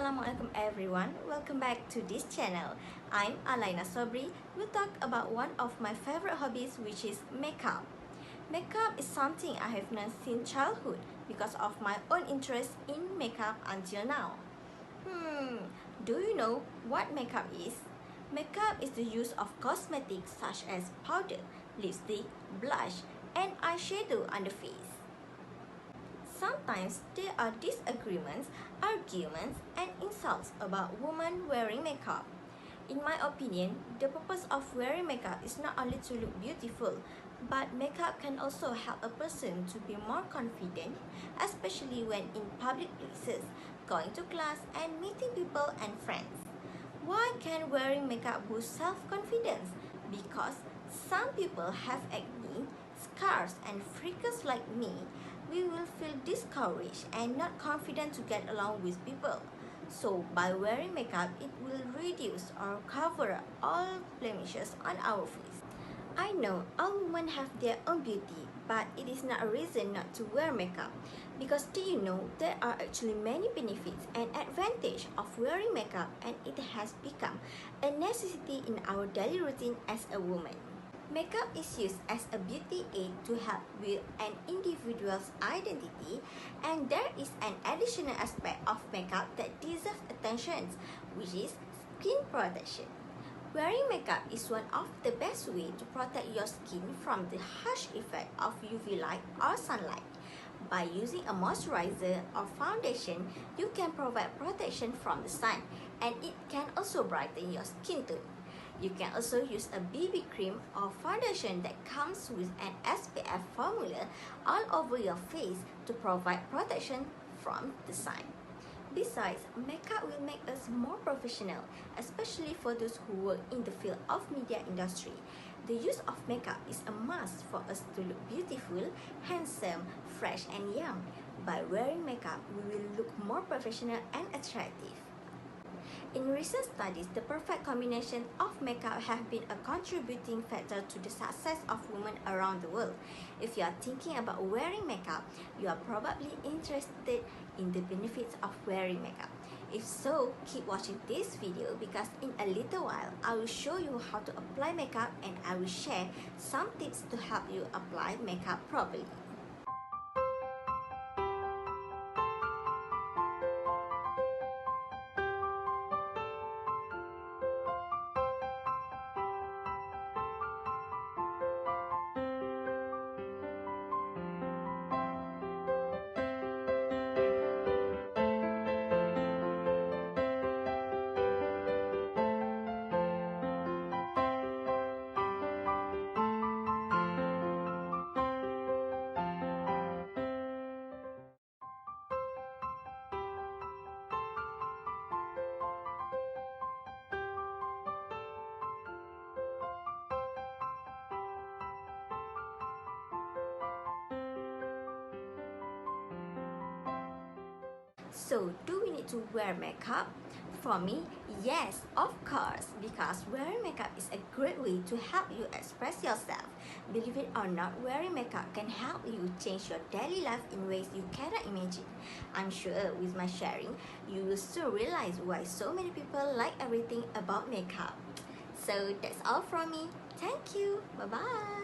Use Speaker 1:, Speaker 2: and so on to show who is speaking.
Speaker 1: Assalamualaikum everyone, welcome back to this channel. I'm Alaina Sobri. We'll talk about one of my favorite hobbies, which is makeup. Makeup is something I have known since childhood because of my own interest in makeup until now. Do you know what makeup is? Makeup is the use of cosmetics such as powder, lipstick, blush, and eyeshadow on the face. Sometimes there are disagreements, arguments, and insults about women wearing makeup. In my opinion, the purpose of wearing makeup is not only to look beautiful, but makeup can also help a person to be more confident, especially when in public places, going to class, and meeting people and friends. Why can wearing makeup boost self-confidence? Because some people have acne, scars, and freckles like me. We will feel discouraged and not confident to get along with people. So by wearing makeup, it will reduce or cover all blemishes on our face. I know all women have their own beauty, but it is not a reason not to wear makeup. Because do you know, there are actually many benefits and advantages of wearing makeup, and it has become a necessity in our daily routine as a woman. Makeup is used as a beauty aid to help build an individual's identity, and there is an additional aspect of makeup that deserves attention, which is skin protection. Wearing makeup is one of the best ways to protect your skin from the harsh effect of UV light or sunlight. By using a moisturizer or foundation, you can provide protection from the sun, and it can also brighten your skin tone. You can also use a BB cream or foundation that comes with an SPF formula all over your face to provide protection from the sun. Besides, makeup will make us more professional, especially for those who work in the field of media industry. The use of makeup is a must for us to look beautiful, handsome, fresh, and young. By wearing makeup, we will look more professional and attractive. In recent studies, the perfect combination of makeup has been a contributing factor to the success of women around the world. If you are thinking about wearing makeup, you are probably interested in the benefits of wearing makeup. If so, keep watching this video because in a little while, I will show you how to apply makeup and I will share some tips to help you apply makeup properly. So, do we need to wear makeup? For me, yes, of course, because wearing makeup is a great way to help you express yourself. Believe it or not, wearing makeup can help you change your daily life in ways you cannot imagine. I'm sure with my sharing, you will soon realize why so many people like everything about makeup. So, that's all from me. Thank you. Bye-bye.